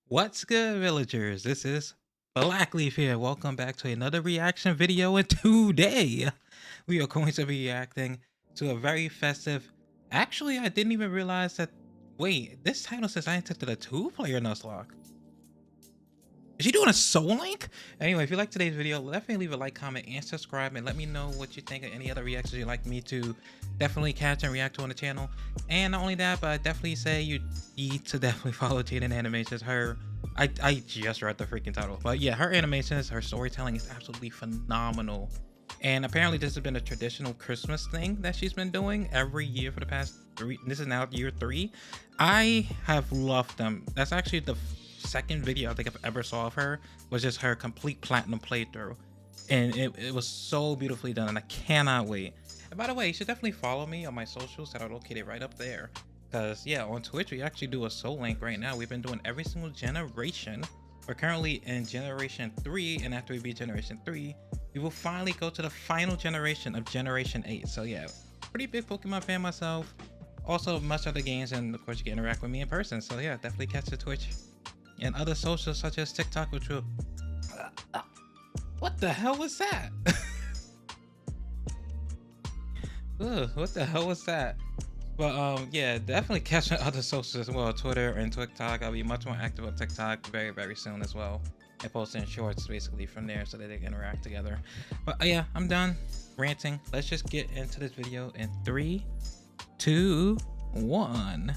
What's good, villagers? This is Blackleaf here. Welcome back to another reaction video. And today, we are going to be reacting to a very festive. Actually, I didn't even realize that. Wait, this title says I entered the two-player Nuzlocke. Is she doing a Soul Link? Anyway, if you like today's video, definitely leave a like, comment, and subscribe, and let me know what you think of any other reactions you'd like me to definitely catch and react to on the channel. And not only that, but I definitely say you need to definitely follow JaidenAnimations. I just read the freaking title, but yeah, her animations, her storytelling is absolutely phenomenal. And apparently this has been a traditional Christmas thing that she's been doing every year for the past three. This is now year 3. I have loved them. That's actually the second video I think I've ever saw of her, was just her complete platinum playthrough. And it was so beautifully done, and I cannot wait. And by the way, you should definitely follow me on my socials that are located right up there. Because yeah, on Twitch, we actually do a Soul Link right now. We've been doing every single generation. We're currently in Generation 3, and after we beat Generation 3, we will finally go to the final generation of Generation 8. So yeah, pretty big Pokemon fan myself. Also, much other games, and of course, you can interact with me in person. So yeah, definitely catch the Twitch and other socials such as TikTok, which will... What the hell was that? Ugh, what the hell was that? But yeah, definitely catch my other socials as well, Twitter and TikTok. I'll be much more active on TikTok very soon as well, and posting shorts basically from there so that they can interact together. But yeah, I'm done ranting. Let's just get into this video in 3, 2, 1.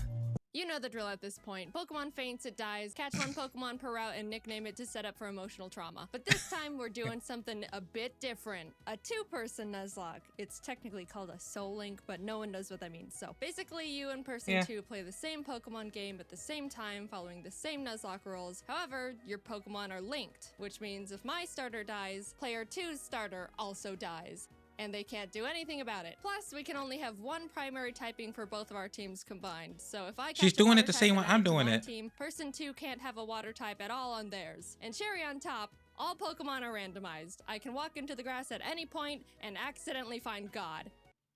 You know the drill at this point. Pokemon faints, it dies, catch one Pokemon per route and nickname it to set up for emotional trauma. But this time we're doing something a bit different. A two-person Nuzlocke. It's technically called a Soul Link, but no one knows what that means. So basically you and person 2 play the same Pokemon game at the same time, following the same Nuzlocke rules. However, your Pokemon are linked, which means if my starter dies, player 2's starter also dies, and they can't do anything about it. Plus, we can only have one primary typing for both of our teams combined. So if I She's doing it the same way I'm doing it. Team, person 2 can't have a water type at all on theirs. And cherry on top, all Pokemon are randomized. I can walk into the grass at any point and accidentally find God.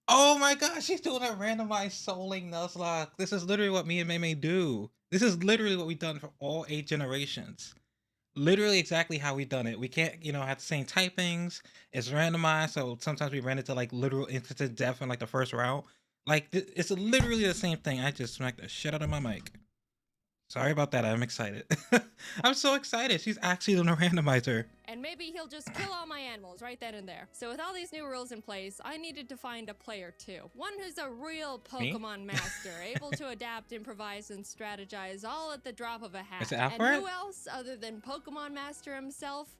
Oh my gosh, she's doing a randomized Soul Link Nuzlocke. This is literally what me and Mei do. This is literally what we've done for all 8 generations. Literally exactly how we done it. We can't, have the same typings. It's randomized, so sometimes we ran into like literal instant death in like the first route. Like it's literally the same thing. I just smacked the shit out of my mic. Sorry about that. I'm excited. I'm so excited. She's actually doing a randomizer. And maybe he'll just kill all my animals right then and there. So with all these new rules in place, I needed to find a player 2. One who's a real Pokemon master, able to adapt, improvise, and strategize all at the drop of a hat. Is it Alpharad? And who else other than Pokemon Master himself?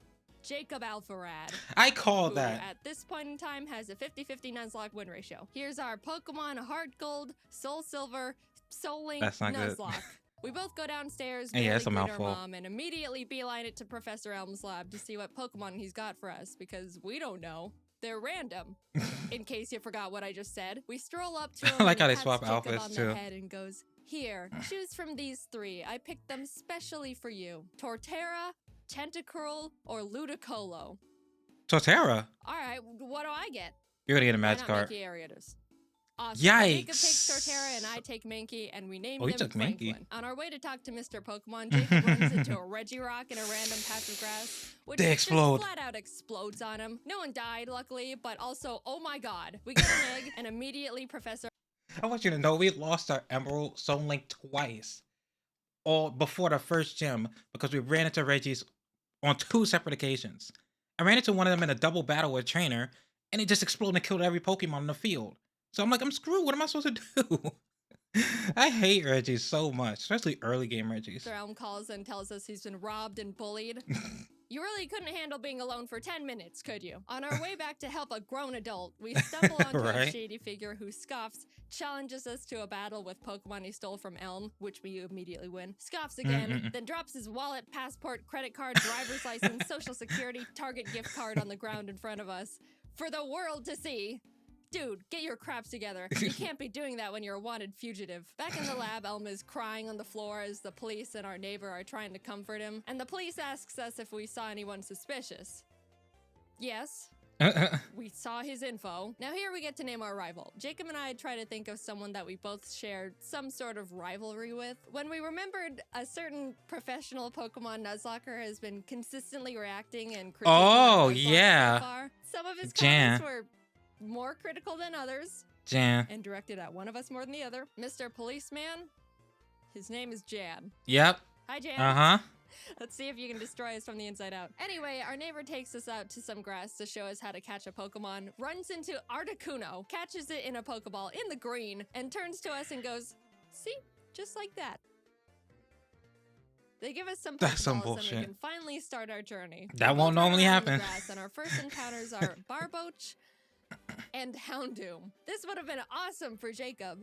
Jacob Alpharad. I called that. At this point in time has a 50-50 Nuzlocke win ratio. Here's our Pokemon Heart Gold, Soul Silver, Soul Link Nuzlocke. We both go downstairs, yeah, it's a mouthful, our mom, and immediately beeline it to Professor Elm's lab to see what Pokemon he's got for us, because we don't know. They're random. In case you forgot what I just said, we stroll up to him I like how they pats swap Jacob outfits on too. the head and goes, "Here, choose from these 3. I picked them specially for you. Torterra, Tentacruel, or Ludicolo." Torterra? Alright, what do I get? You're gonna get a match card. Awesome. Yikes! Jacob takes Torterra and I take Mankey, and we name them Franklin. Mankey. On our way to talk to Mr. Pokemon, Jacob runs into a Regirock in a random patch of grass, which just flat out explodes on him. No one died, luckily, but also, oh my god, we get an egg, and immediately Professor... I want you to know we lost our Emerald Soul Link twice, all before the first gym, because we ran into Regis on 2 separate occasions. I ran into one of them in a double battle with a trainer, and it just exploded and killed every Pokemon in the field. So I'm like, I'm screwed. What am I supposed to do? I hate Regis so much, especially early game Regis. Elm calls and tells us he's been robbed and bullied. You really couldn't handle being alone for 10 minutes, could you? On our way back to help a grown adult, we stumble onto a shady figure who scoffs, challenges us to a battle with Pokemon he stole from Elm, which we immediately win, scoffs again, then drops his wallet, passport, credit card, driver's license, social security, Target gift card on the ground in front of us for the world to see. Dude, get your craps together. You can't be doing that when you're a wanted fugitive. Back in the lab, Elm is crying on the floor as the police and our neighbor are trying to comfort him, and the police asks us if we saw anyone suspicious. Yes. We saw his info. Now here we get to name our rival. Jacob and I try to think of someone that we both shared some sort of rivalry with. When we remembered a certain professional Pokemon Nuzlocker has been consistently reacting and critiquing Oh, our Nuzlocke yeah. so far, some of his Jan. comments were more critical than others. Jan. And directed at one of us more than the other. Mr. Policeman, his name is Jan. Yep. Hi, Jan. Uh-huh. Let's see if you can destroy us from the inside out. Anyway, our neighbor takes us out to some grass to show us how to catch a Pokemon, runs into Articuno, catches it in a Pokeball in the green, and turns to us and goes, see? Just like that. They give us some That's some Pokeballs bullshit. and we can finally start our journey. That We won't both run normally around in the happen. grass, and our first encounters are Barboach and Houndoom. This would have been awesome for Jacob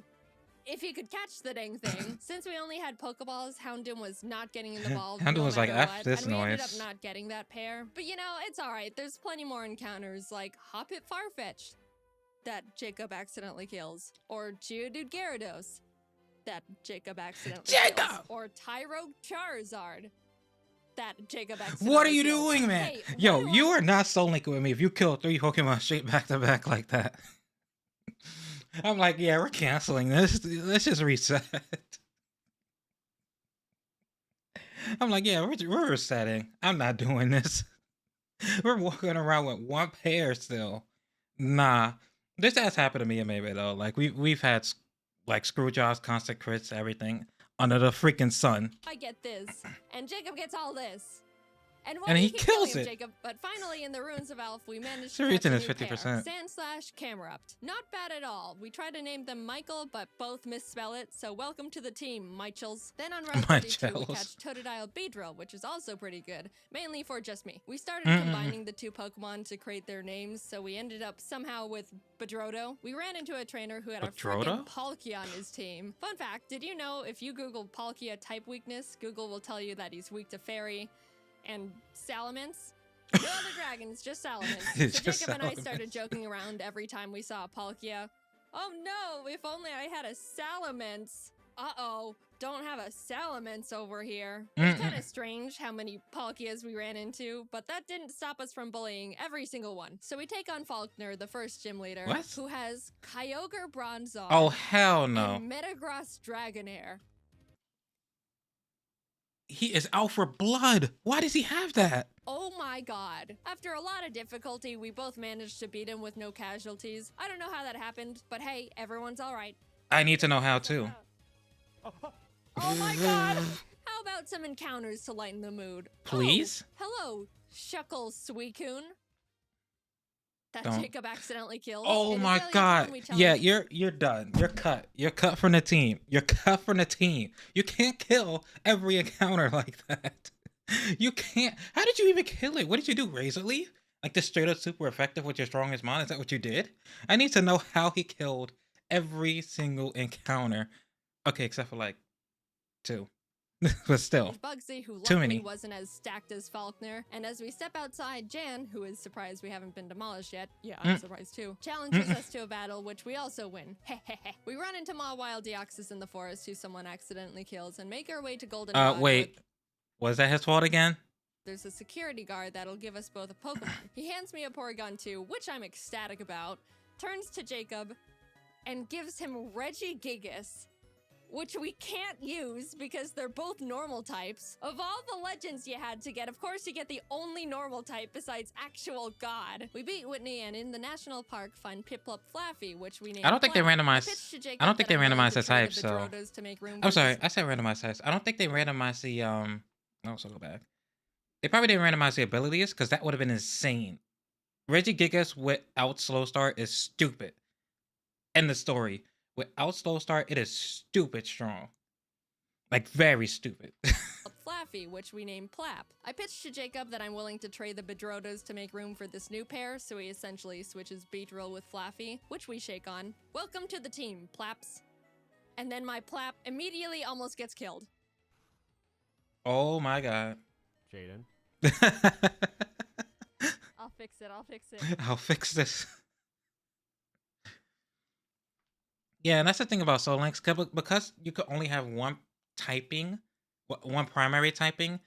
if he could catch the dang thing. Since we only had Pokeballs, Houndoom was not getting in the ball. Houndoom was like, matter F what, this and we ended noise. up not getting that pair. But you know, it's alright. There's plenty more encounters like Hoppip Farfetch that Jacob accidentally kills. Or Geodude Gyarados that Jacob accidentally kills. Or Tyro Charizard that Jacob accidentally What are you kills. doing, man? Hey, Yo, what do you I- are not soul linking with me if you kill 3 Pokemon straight back to back like that. I'm like, yeah, we're canceling this. Let's just reset. I'm like, yeah, we're resetting. I'm not doing this. We're walking around with 1 pair still. Nah, this has happened to me and maybe though. Like we've had like screw jobs, constant crits, everything under the freaking sun. I get this, and Jacob gets all this. And, And he you keep killing kills him, it. Jacob, but finally in the ruins of Alph, we managed So to catch reaching a is new pair, 50%. Sand/Slash Camerupt. Not bad at all. We tried to name them Michael, but both misspell it, so welcome to the team, Michels. Then on Route 32, we Michels. catch Totodile Beedrill, which is also pretty good, mainly for just me. We started Mm-mm. combining the 2 Pokemon to create their names, so we ended up somehow with Bedroto. We ran into a trainer who had a Bedroto? freaking Palkia on his team. Fun fact, did you know if you Google Palkia type weakness, Google will tell you that he's weak to Fairy and Salamence? No other dragons, just Salamence. So It's just Jacob and I started Salamence. joking around every time we saw a Palkia. Oh no, if only I had a Salamence. Uh-oh, don't have a Salamence over here. It's kind of strange how many Palkias we ran into, but that didn't stop us from bullying every single one. So we take on Faulkner, the first gym leader, What? who has Kyogre Bronzor Oh hell no. and Metagross Dragonair. He is out for blood. Why does he have that? Oh my god. After a lot of difficulty, we both managed to beat him with no casualties. I don't know how that happened, but hey, everyone's alright. I need to know how too. Oh my god! How about some encounters to lighten the mood? Please? Oh, hello, Shuckle Suicune. That Don't. Jacob accidentally kills. Oh It is my alien god. time we Yeah, challenge- you're done. You're cut. You're cut from the team. You're cut from the team. You can't kill every encounter like that. You can't. How did you even kill it? What did you do? Razor Leaf? Like this straight up super effective with your strongest mon? Is that what you did? I need to know how he killed every single encounter. Okay, except for like 2. But still. There's Bugsy, who Too luckily many. wasn't as stacked as Faulkner. And as we step outside, Jan, who is surprised we haven't been demolished yet, yeah, I'm surprised too, challenges us to a battle, which we also win. We run into Mawile Deoxys in the forest, who someone accidentally kills, and make our way to Golden Rod, Wait. Was that his fault again? There's a security guard that'll give us both a Pokemon. He hands me a Porygon 2, which I'm ecstatic about, turns to Jacob, and gives him Regigigas, which we can't use because they're both normal types. Of all the legends you had to get, of course you get the only normal type besides actual God. We beat Whitney and in the national park find Piplup Flaffy, which we named I don't think they Flap. randomized- pitched to Jacob I don't think that they I'm willing randomized to the trade types, so- Bedrotos to make room I'm for sorry, this- I said randomized types. I don't think they randomized the no, so go back. They probably didn't randomize the abilities because that would have been insane. Regigigas without slow start is stupid. End the story. Without slow start, it is stupid strong. Like very stupid. Flaffy, which we named Plap. I pitched to Jacob that I'm willing to trade the Bedrotos to make room for this new pair, so he essentially switches Beedrill with Flaffy, which we shake on. Welcome to the team, Plaps. And then my Plap immediately almost gets killed. Oh my god. Jaiden. I'll fix it, I'll fix it. I'll fix this. Yeah, and that's the thing about Soul Links, because you could only have one typing, one primary typing,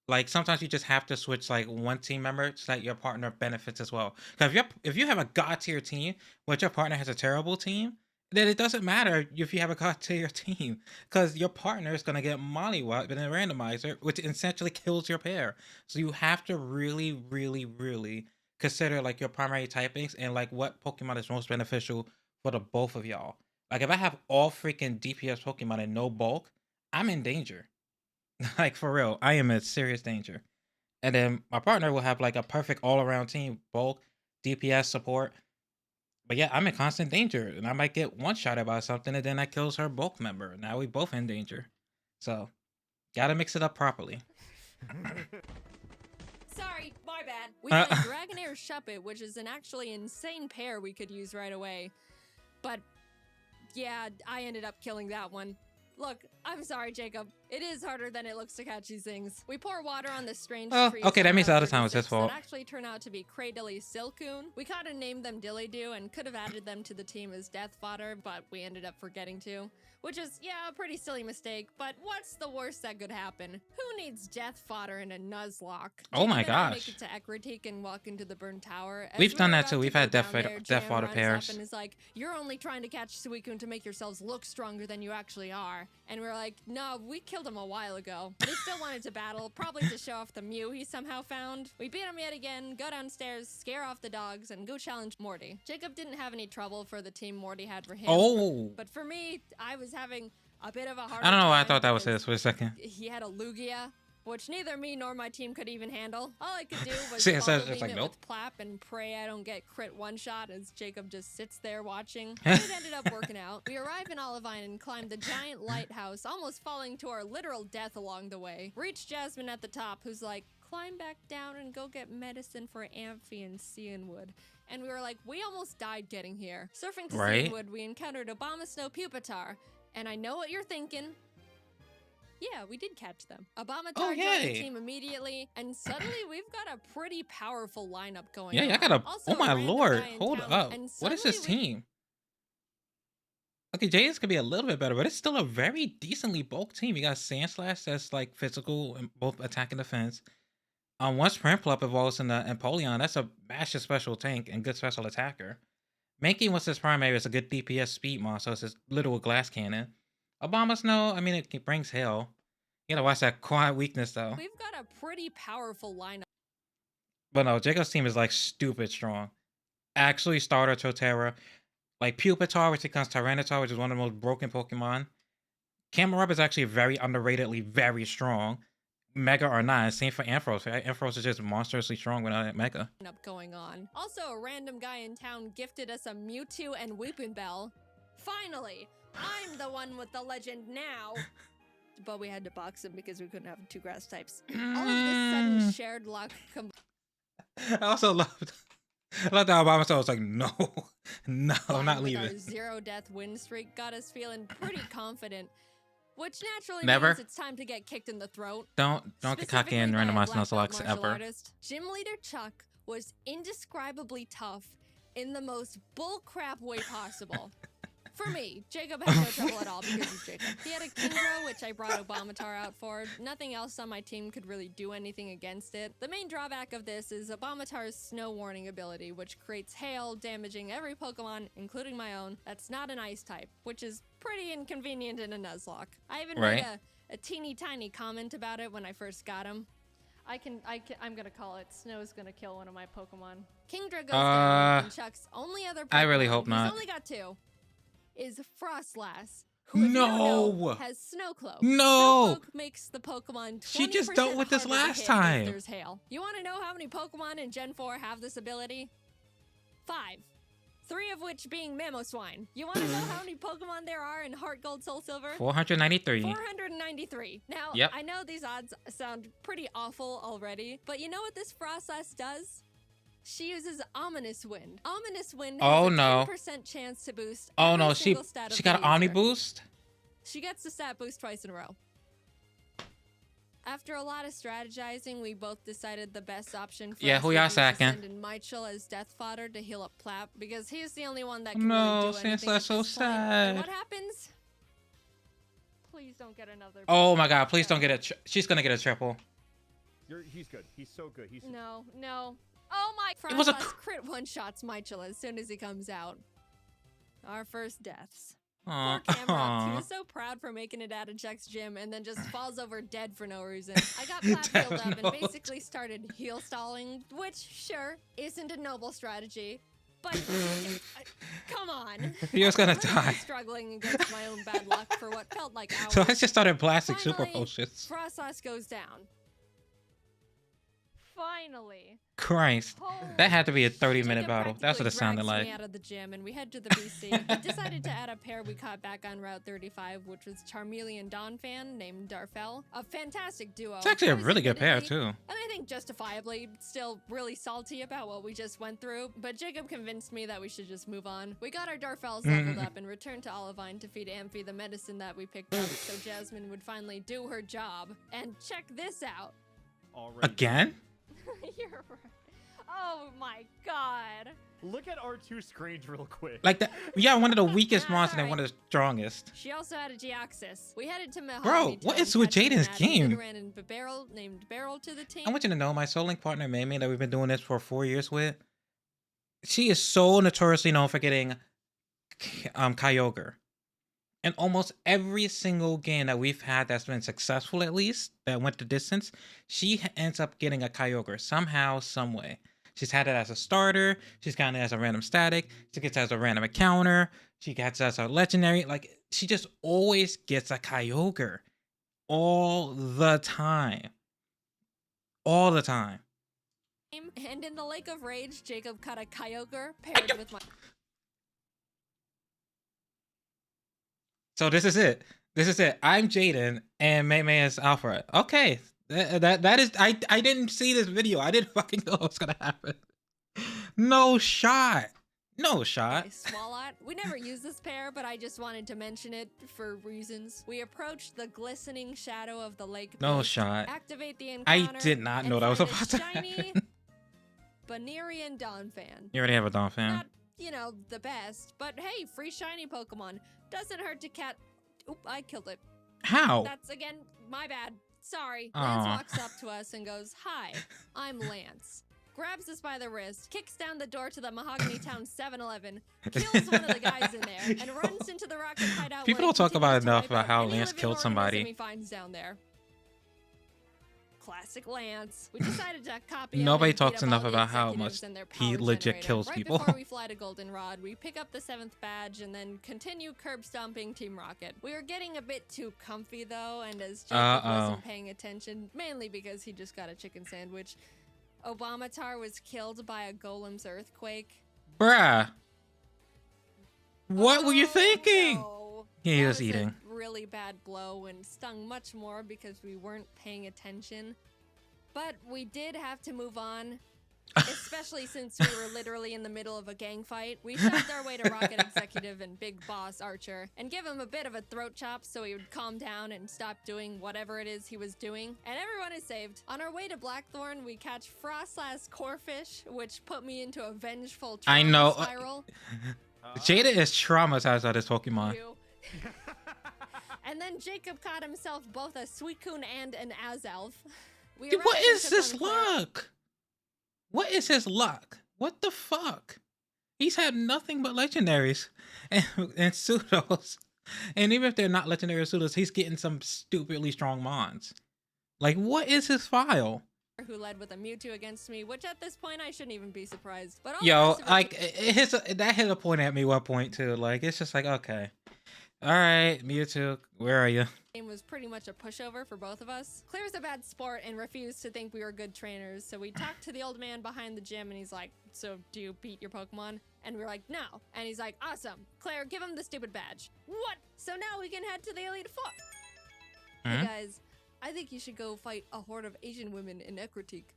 Like sometimes you just have to switch like one team member so that your partner benefits as well. Because if you have a god tier team, but your partner has a terrible team, then it doesn't matter if you have a god tier team, because your partner is gonna get mollywopped in a randomizer, which essentially kills your pair. So you have to really, really, really consider like your primary typings and like what Pokemon is most beneficial for the both of y'all. Like if I have all freaking DPS Pokemon and no bulk, I'm in danger. Like for real, I am in serious danger. And then my partner will have like a perfect all around team, bulk, DPS support. But yeah, I'm in constant danger, and I might get one shot about something, and then that kills her bulk member. Now we both in danger. So gotta mix it up properly. Sorry, my bad. We Uh, played Dragonair Shuppet, which is an actually insane pair we could use right away. But yeah, I ended up killing that one. Look, I'm sorry, Jacob. It is harder than it looks to catch these things. We pour water on the strange tree. okay, that means the other time was his fault. That actually turned out to be Cradily Silcoon. We kind of named them Dilly-Doo and could have added them to the team as death fodder, but we ended up forgetting to. Which is, yeah, a pretty silly mistake, but what's the worst that could happen? Who needs death fodder in a Nuzlocke? Oh my Jacob and I gosh. make it to Ekritik and walk into the Burn Tower. As We've we done were that about too. to We've go had down death there, death Jan fodder runs pairs. up and is like, "You're only trying to catch Suicune to make yourselves look stronger than you actually are." And we're like, "No, we killed him a while ago." But he still wanted to battle, probably to show off the Mew he somehow found. We beat him yet again, go downstairs, scare off the dogs, and go challenge Morty. Jacob didn't have any trouble for the team Morty had for him. Oh. But for me, I was having a bit of a hard I don't know why I time thought that was because his for a second. he had a Lugia, which neither me nor my team could even handle. All I could do was See, so follow it's just like, it nope. with Plap and pray I don't get crit one shot as Jacob just sits there watching. But it ended up working out. We arrive in Olivine and climb the giant lighthouse, almost falling to our literal death along the way. Reach Jasmine at the top, who's like, "Climb back down and go get medicine for Amphi and Cianwood." And we were like, we almost died getting here. Surfing to Right. Cianwood, we encountered Obama Snow Pupitar. And I know what you're thinking. Yeah, we did catch them. Obamatar joined the yay. team immediately, and suddenly we've got a pretty powerful lineup going Yeah, on. I got a. Also, Oh my a random lord! guy in Hold town, up. and What is this suddenly team? Okay, Jaiden's could be a little bit better, but it's still a very decently bulk team. You got Sandslash that's like physical and both attack and defense. Once Primplup evolves in the Empoleon, that's a massive special tank and good special attacker. Mankey, once his primary, is a good DPS speed monster, so it's his literal glass cannon. Obama Snow, I mean, it brings hell. You gotta watch that quiet weakness though. we've got a pretty powerful lineup. But no, Jacob's team is like stupid strong. Actually, starter Chotara, like Pupitar, which becomes Tyranitar, which is one of the most broken Pokemon. Camerupt is actually very underratedly very strong. Mega or not, same for Ampharos. Right? Ampharos is just monstrously strong without Mega. Going on. Also, a random guy in town gifted us a Mewtwo and Weepinbell. Finally, I'm the one with the legend now. But we had to box him because we couldn't have two grass types. All of this sudden shared luck I also loved that Obama was like, no, no, I'm not with our leaving. 0 death win streak got us feeling pretty confident. Which naturally Never. means it's time to get kicked in the throat. Don't get cocky and randomize Nuzlocke ever. Artist. Gym leader Chuck was indescribably tough in the most bullcrap way possible. For me, Jacob had no trouble at all because he's Jacob. He had a Kingdra, which I brought Obamatar out for. Nothing else on my team could really do anything against it. The main drawback of this is Obamatar's Snow Warning ability, which creates hail, damaging every Pokemon, including my own, that's not an ice type, which is pretty inconvenient in a Nuzlocke. I even made a teeny tiny comment about it when I first got him. I'm gonna call it. Snow's gonna kill one of my Pokemon. Kingdra goes down, and Chuck's only other Pokemon, I really hope not. He's only got 2. Is Frostlass, who if you don't know, has Snowcloak. No! Snowcloak makes the Pokemon 20% She just dealt with this harder to last hit time. if there's hail. You want to know how many Pokemon in Gen 4 have this ability? 5. 3 of which being Mamoswine. You want to know how many Pokemon there are in Heart Gold, Soul Silver? 493. 493. Now, Yep. I know these odds sound pretty awful already, but you know what this Frostlass does? She uses Ominous Wind. Ominous Wind has a 10% chance to boost every single stat of she the got an Omni user. boost? She gets the stat boost twice in a row. After a lot of strategizing, we both decided the best option for us who would y'all be to sacking? send in Michel as death fodder to heal up Plap, because he's the only one that can No, really do anything Sandslash at so this point. And sad. what happens? Please don't get another. Oh my god, please don't get a she's gonna get a triple. He's good. He's so good. He's No. Oh my! It was a crit one-shots Michael as soon as he comes out. Our first deaths. Aw. Poor Camrock, he was so proud for making it out of Jack's gym and then just falls over dead for no reason. I got Plat healed up and basically started heal stalling, which, sure, isn't a noble strategy, but come on. He was gonna I was die. struggling against my own bad luck for what felt like hours. So I just started blasting super Finally, potions. Frostlass goes down. Finally. Christ. That had to be a 30-minute battle. That's what it sounded like. Me out of the gym and we head to the BC. We decided to add a pair we caught back on Route 35, which was Charmeleon Donphan named Darfel. A fantastic duo. It's actually a really good pair too. And I think justifiably still really salty about what we just went through, but Jacob convinced me that we should just move on. We got our Darfels leveled up and returned to Olivine to feed Amphi the medicine that we picked up so Jasmine would finally do her job. And check this out. already. Again? You're right. Oh my god. Look at our two screens real quick. Like that? Yeah, one of the weakest monsters and one of the strongest. She also had a Geoxys. We headed to Mahogany Bro, what Town, is with catching Jaiden's an game? Nidoran and Barrel named Barrel to the team. I want you to know my Soul Link partner, Mamie, that we've been doing this for 4 years with. She is so notoriously known for getting Kyogre. And almost every single game that we've had that's been successful, at least, that went the distance, she ends up getting a Kyogre somehow, some way. She's had it as a starter. She's gotten it as a random static. She gets it as a random encounter. She gets it as a legendary. Like, she just always gets a Kyogre. All the time. All the time. And in the Lake of Rage, Jacob caught a Kyogre paired with my... So this is it. This is it. I'm Jaiden and May is Alpharad. Okay. That is I didn't see this video. I didn't fucking know what was gonna happen. No shot. No shot. Swalot. We never used this pair, but I just wanted to mention it for reasons. We approached the glistening shadow of the lake. No beast, shot. Activate the I encounter. did not know that was about to shiny happen. Banerian Donphan. You already have a Donphan. Not, you know, the best, but hey, free shiny Pokemon. Doesn't hurt to cat. Oop, I killed it. How? That's again my bad. Sorry. Aw. Lance walks up to us and goes, "Hi, I'm Lance." Grabs us by the wrist, kicks down the door to the Mahogany Town 7-Eleven, kills one of the guys in there, and runs into the rocket hideout. People where don't he talk about continues to enough wipe about out how any Lance living killed organism somebody. he finds down there. Classic Lance. We decided to copy. Nobody out and beat talks up enough all the about how executives much and their he power legit generator. kills right people. Before we fly to Goldenrod, we pick up the 7th badge and then continue curb stomping Team Rocket. We were getting a bit too comfy though, and as Jacob wasn't paying attention, mainly because he just got a chicken sandwich, Obamatar was killed by a golem's earthquake. Bruh. What were you Oh, thinking? no. He That was eating. A really bad blow and stung much more because we weren't paying attention. But we did have to move on, especially since we were literally in the middle of a gang fight. We shoved our way to Rocket Executive and Big Boss Archer and give him a bit of a throat chop so he would calm down and stop doing whatever it is he was doing. And everyone is saved. On our way to Blackthorn, we catch Frostlass Corefish, which put me into a vengeful I trauma know. spiral. Jada is traumatized by this Pokemon. And then Jacob caught himself both a Suicune and an Azelf. We Dude, what arrived and is took this on Claire. luck? What is his luck? What the fuck? He's had nothing but legendaries and pseudos. And even if they're not legendary pseudos, he's getting some stupidly strong mons. Like, what is his file? Who led with a Mewtwo against me, which at this point I shouldn't even be surprised. But all the Yo, rest of it like, that hit a point at me one point too. Like, it's just like, okay. All right, Mewtwo, where are you? game was pretty much a pushover for both of us. Claire's a bad sport and refused to think we were good trainers, so we talked to the old man behind the gym and he's like, "So do you beat your Pokemon?" And we're like, "No." And he's like, "Awesome. Claire, give him the stupid badge." What? So now we can head to the Elite Four. Hey guys, I think you should go fight a horde of Asian women in Ekritique.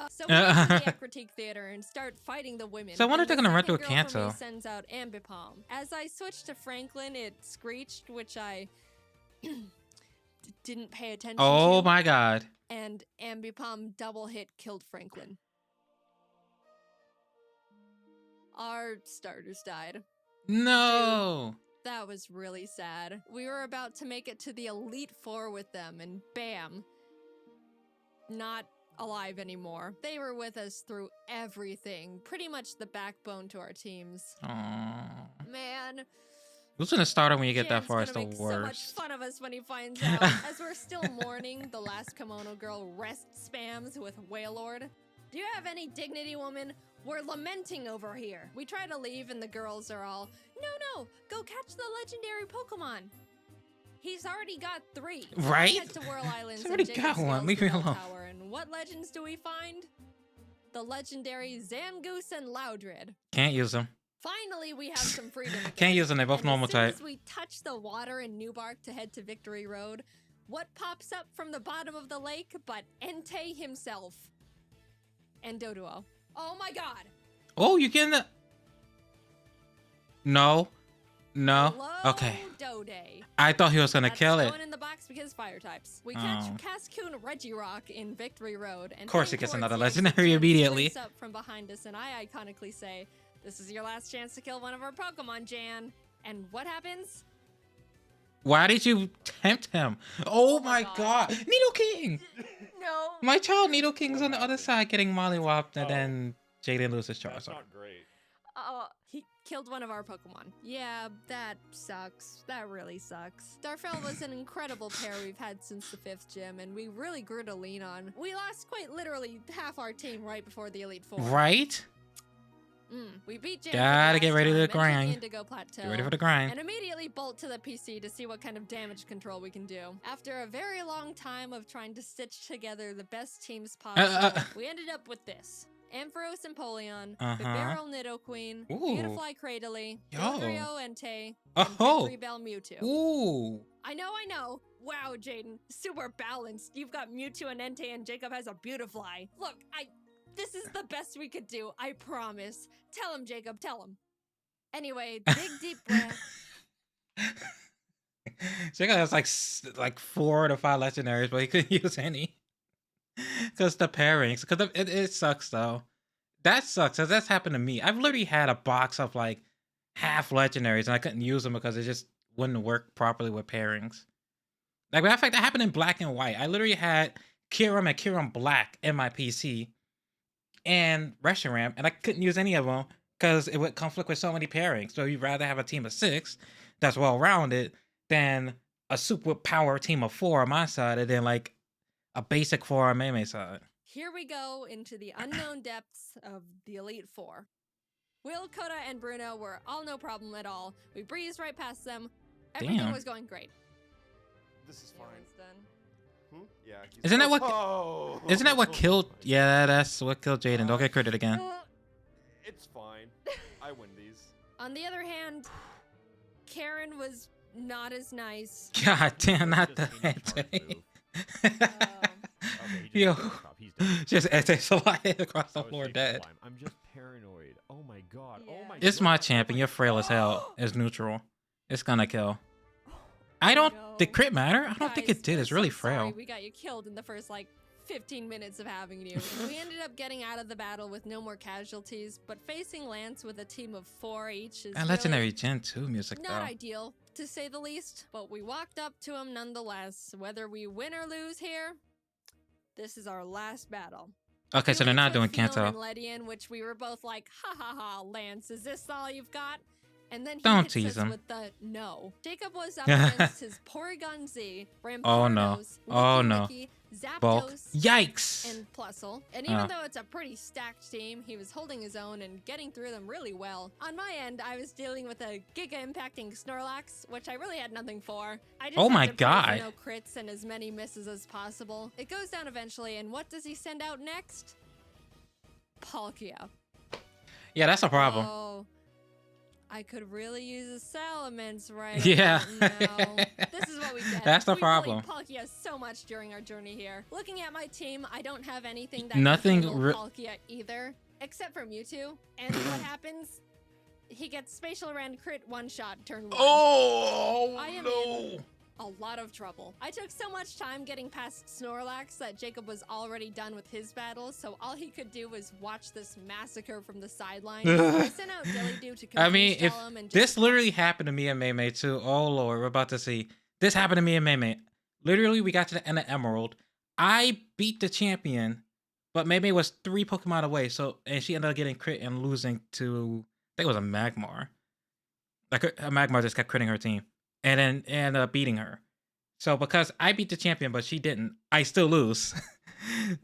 So we go to the Ekritique Theater and start fighting the women. So I wonder if and they're the gonna run through a second girl from me Kanto. sends out Ambipom. As I switched to Franklin, it screeched, which I didn't pay attention to. Oh my god. And Ambipom double hit killed Franklin. Our starters died. No. That was really sad. We were about to make it to the Elite Four with them, and bam. not alive anymore. They were with us through everything, pretty much the backbone to our teams. Aww. Man, Losing a starter when you get that Jan's far is the gonna make so much worst. fun of us when he finds out. As we're still mourning, the last kimono girl rest spams with Wailord. Do you have any dignity, woman? We're lamenting over here. We try to leave and the girls are all, no, go catch the legendary Pokemon. He's already got 3. Right? Head to Whirl Islands He's already and got Jacob one. scales Leave the me bell alone. Tower. And what legends do we find? The legendary Zangoose and Loudred. Can't use them. Finally, we have some freedom again. Can't use them. They're both And normal as soon type. as we touch the water in Newbark to head to Victory Road, what pops up from the bottom of the lake but Entei himself? And Doduo. Oh my god! Oh, you getting the... No. No. Hello, Okay. Dode. I thought he was gonna That's kill it. going in the box because fire types. We catch Oh. Cascoon Regirock in Victory Road, and Of course heading he gets towards another the exit, legendary Jen immediately. sprints up from behind us, and I iconically say, "This is your last chance to kill one of our Pokemon, Jan." And what happens? Why did you tempt him? Oh, Oh my my god. Needle King! No. My child Needle King's on the other side getting mollywopped, and then Jaiden loses That's Charizard. not great. Oh, he killed one of our Pokemon. Yeah, that sucks. That really sucks. Darfell was an incredible pair we've had since the 5th gym, and we really grew to lean on. We lost quite literally half our team right before the Elite Four. Right? We beat Jan. Gotta get ready to the grind. Indigo Plateau. Get ready for the grind. And immediately bolt to the PC to see what kind of damage control we can do. After a very long time of trying to stitch together the best teams possible, we ended up with this. Ampharos Empoleon, Bibarel Nidoqueen, Ooh. Beautifly Cradily, Yo. Dodrio Entei, and Oh. Victory Bell Mewtwo. Ooh. I know. Wow, Jaiden, super balanced. You've got Mewtwo and Entei, and Jacob has a Beautifly. Look, this is the best we could do, I promise. Tell him, Jacob, tell him. Anyway, big deep breath. Jacob has like 4 to 5 legendaries, but he couldn't use any. Because the pairings. Because it sucks, though. That sucks, because that's happened to me. I've literally had a box of like half legendaries, and I couldn't use them because it just wouldn't work properly with pairings. Like, matter of fact, that happened in Black and White. I literally had Kyurem and Kyurem Black in my PC. And Reshiram, and I couldn't use any of them because it would conflict with so many pairings. So you'd rather have a team of 6 that's well-rounded than a super power team of 4 on my side, and then like a basic 4 on Mei's side. Here we go into the unknown depths of the Elite Four. Will, Coda, and Bruno were all no problem at all. We breezed right past them. Everything Damn. was going great. This is Yeah, fine. it's done. Yeah. Isn't that what- Oh. Isn't that what killed? Yeah, that's what killed Jaiden. Don't get credit again. It's fine. I win these. On the other hand, Karen was not as nice. God damn, not the Just in charge Entei. Okay, he Yo, just got top. He's done. just Entei slide across the I was floor safe to dead. climb. I'm just paranoid. Oh my god. Oh Yeah. my It's god. my Oh champion. my You're frail as hell. It's neutral. It's gonna kill. I No. don't. Did crit matter? I don't think Guys, it did. we're It's really so sorry frail. we got you killed in the first 15 minutes of having you. We ended up getting out of the battle with no more casualties, but facing Lance with a team of 4 each is And really legendary Gen 2 music not though. ideal, to say the least. But we walked up to him nonetheless. Whether we win or lose here, this is our last battle. Okay, so they're not doing Phione Kanto. and Ledian, which we were both like, ha ha ha, Lance, is this all you've got? And then he Don't hits tease us him. with the no. Jacob was up against his Porygon Z, Rampardos, Oh, no. Oh, no. Licky, Bulk. Zapdos, Yikes! and Plusle. And even Oh. though it's a pretty stacked team, he was holding his own and getting through them really well. On my end, I was dealing with a giga-impacting Snorlax, which I really had nothing for. I just Oh had my to pray for God. no crits and as many misses as possible. It goes down eventually, and what does he send out next? Palkia. Yeah, that's a problem. Oh, I could really use a Salamence right Yeah. about now. This is what we get. That's the we problem. bullied Palkia so much during our journey here. Looking at my team, I don't have anything that Nothing can handle re- Palkia either, except for Mewtwo. And what happens? He gets Spatial Rend crit one-shot turn 1. Oh I am no! A lot of trouble. I took so much time getting past Snorlax that Jacob was already done with his battles, so all he could do was watch this massacre from the sidelines. I sent out Dilly-Doo to I mean, confuse if Jellum and this just literally happened to me and Mei too. Oh lord, we're about to see. This happened to me and Mei. Literally, we got to the end of Emerald. I beat the champion, but maybe it was 3 Pokemon away. So, and she ended up getting crit and losing to, I think it was a Magmar. Like a Magmar just kept critting her team, and then beating her. So because I beat the champion, but she didn't, I still lose.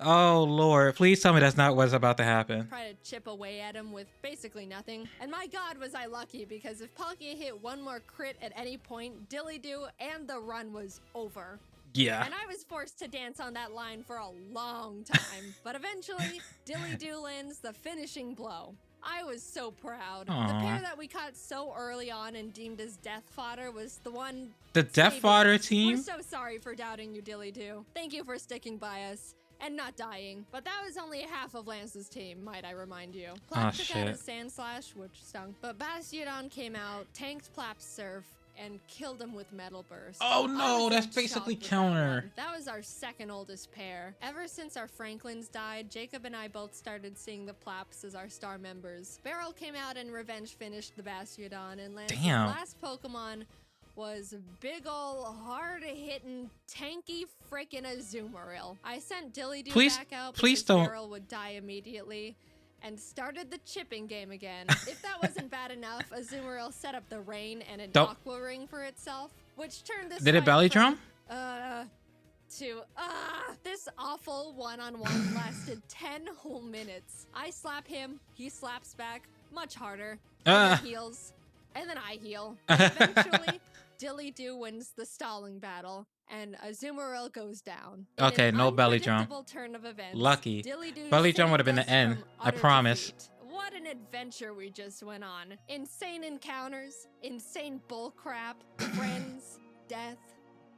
Oh Lord, please tell me that's not what's about to happen. Try to chip away at him with basically nothing. And my god, was I lucky, because if Palkia hit one more crit at any point, Dilly-Doo and the run was over. Yeah. And I was forced to dance on that line for a long time. But eventually, Dilly-Doo lands the finishing blow. I was so proud. Aww. The pair that we caught so early on and deemed as death fodder was the one... The death fodder team? We're so sorry for doubting you, Dilly-Doo. Thank you for sticking by us. And not dying. But that was only half of Lance's team, might I remind you. Plap took out a Sand Slash, which stunk. But Bastiodon came out, tanked Plap's Surf, and killed him with Metal Burst. Oh no, that's basically counter. That was our second oldest pair. Ever since our Franklins died, Jacob and I both started seeing the Plaps as our star members. Beryl came out and revenge finished the Bastiodon, and Lance's last Pokemon was big ol' hard-hitting, tanky frickin' Azumarill. I sent Dilly-Doo back out because Beryl would die immediately and started the chipping game again. If that wasn't bad enough, Azumarill set up the rain and an aqua ring for itself, which turned this Did it belly drum? This awful one-on-one lasted 10 whole minutes. I slap him, he slaps back, much harder, and he heals, and then I heal. And eventually, Dilly-Doo wins the stalling battle, and Azumarill goes down. Okay, no belly drum. Turn of events, Lucky. Belly drum would have been the end. I promise. Defeat. What an adventure we just went on. Insane encounters, insane bullcrap, friends, death,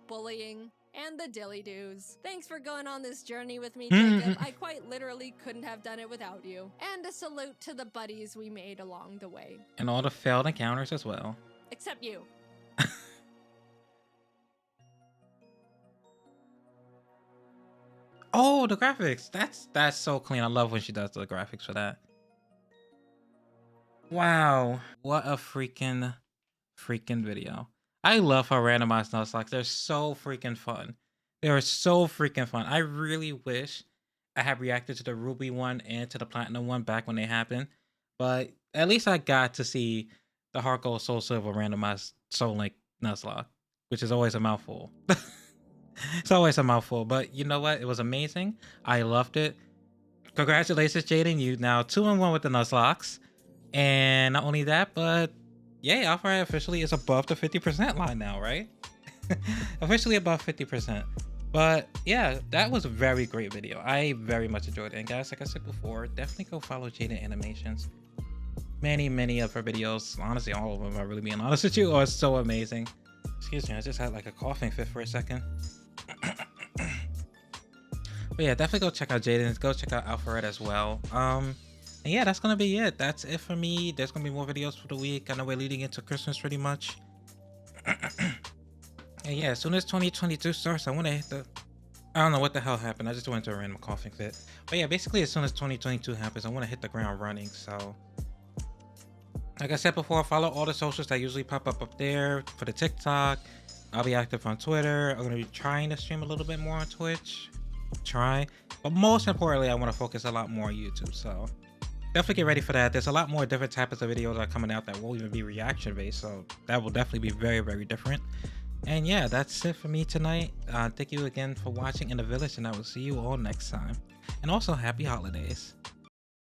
bullying, and the Dilly-Doos. Thanks for going on this journey with me, Jacob. I quite literally couldn't have done it without you. And a salute to the buddies we made along the way. And all the failed encounters as well. Except you. Oh, the graphics. That's so clean. I love when she does the graphics for that. Wow. What a freaking video. I love how randomized Nuzlocke. They're so freaking fun. They are so freaking fun. I really wish I had reacted to the Ruby one and to the Platinum one back when they happened. But at least I got to see the Heart Gold Soul Silver randomized Soul Link Nuzlocke, which is always a mouthful. It's always a mouthful, but you know what? It was amazing. I loved it. Congratulations, Jaiden. You now 2-1 with the Nuzlocks. And not only that, but yay, Alpharad officially is above the 50% line now, right? Officially above 50%. But yeah, that was a very great video. I very much enjoyed it. And guys, like I said before, definitely go follow JaidenAnimations. Many of her videos, honestly, all of them, are really being honest with you, are so amazing. Excuse me, I just had like a coughing fit for a second. But yeah, definitely go check out Jaiden. Go check out Alpharad as well. And yeah, that's gonna be it. That's it for me. There's gonna be more videos for the week. I know we're leading into Christmas pretty much. And yeah, as soon as 2022 starts, I want to hit the... I don't know what the hell happened. I just went into a random coughing fit. But yeah, basically as soon as 2022 happens, I want to hit the ground running. So like I said before, follow all the socials that usually pop up there. For the TikTok, I'll be active on Twitter. I'm going to be trying to stream a little bit more on Twitch. But most importantly, I want to focus a lot more on YouTube. So definitely get ready for that. There's a lot more different types of videos that are coming out that won't even be reaction based. So that will definitely be very different. And yeah, that's it for me tonight. Thank you again for watching In the Village, and I will see you all next time. And also, happy holidays.